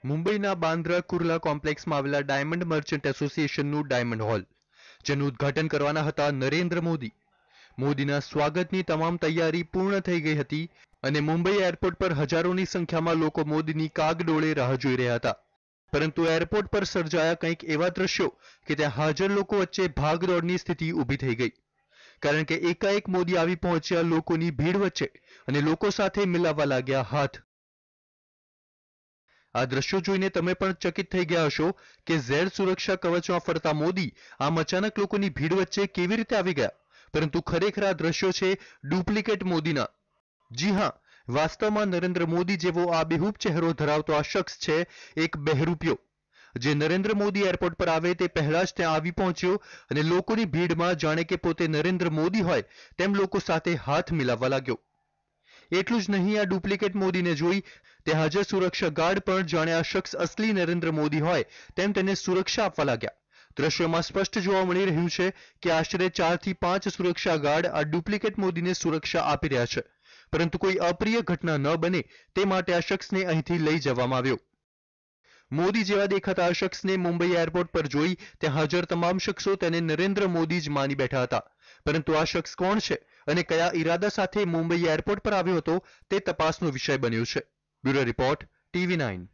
મુંબઈના બાંદ્રા કુર્લા કોમ્પ્લેક્સમાં આવેલા diamond merchant એસોસિએશનનું diamond hall, જેનું ઉદ્ઘાટન કરવાના હતા નરેન્દ્ર મોદી. મોદીના સ્વાગતની તમામ તૈયારી પૂર્ણ થઈ ગઈ હતી અને મુંબઈ એરપોર્ટ પર હજારોની સંખ્યામાં લોકો મોદીની કાગડોળે રાહ જોઈ રહ્યા હતા. પરંતુ એરપોર્ટ પર સર્જાયા કંઈક એવા દ્રશ્યો કે ત્યાં હાજર લોકો વચ્ચે ભાગદોડની સ્થિતિ ઊભી થઈ ગઈ. કારણ કે એકાએક મોદી આવી પહોંચ્યા લોકોની ભીડ વચ્ચે અને લોકો સાથે મિલાવવા લાગ્યા હાથ. આ દ્રશ્યો જોઈને તમે પણ ચકિત થઈ ગયા હશો કે ઝેડ સુરક્ષા કવચમાં ફરતા મોદી આમ અચાનક લોકોની ભીડ વચ્ચે કેવી રીતે આવી ગયા. પરંતુ ખરેખર આ દ્રશ્યો છે ડુપ્લિકેટ મોદીના. જી હા, વાસ્તવમાં નરેન્દ્ર મોદી જેવો આબેહૂબ ચહેરો ધરાવતો આ શખ્સ છે એક બહેરૂપિયો, જે નરેન્દ્ર મોદી એરપોર્ટ પર આવે તે પહેલા જ ત્યાં આવી પહોંચ્યો અને લોકોની ભીડમાં જાણે કે પોતે નરેન્દ્ર મોદી હોય તેમ લોકો સાથે હાથ મિલાવવા લાગ્યો. એટલું જ નહીં, આ ડુપ્લિકેટ મોદીને જોઈ તે હાજર સુરક્ષા ગાર્ડ પણ જાણે આ શખ્સ અસલી નરેન્દ્ર મોદી હોય તેમ તેને સુરક્ષા આપવા લાગ્યા. દ્રશ્યોમાં સ્પષ્ટ જોવા મળી રહ્યું છે કે આશરે 4 થી 5 સુરક્ષા ગાર્ડ આ ડુપ્લિકેટ મોદીને સુરક્ષા આપી રહ્યા છે. પરંતુ કોઈ અપ્રિય ઘટના ન બને તે માટે આ શખ્સને અહીંથી લઈ જવામાં આવ્યો. મોદી જેવા દેખાતા આ શખ્સને મુંબઈ એરપોર્ટ પર જોઈ ત્યાં હાજર તમામ શખ્સો તેને નરેન્દ્ર મોદી જ માની બેઠા હતા. પરંતુ આ શખ્સ કોણ છે અને કયા ઈરાદા સાથે મુંબઈ એરપોર્ટ પર આવ્યો હતો તે તપાસનો વિષય બન્યો છે. Bureau report, TV9.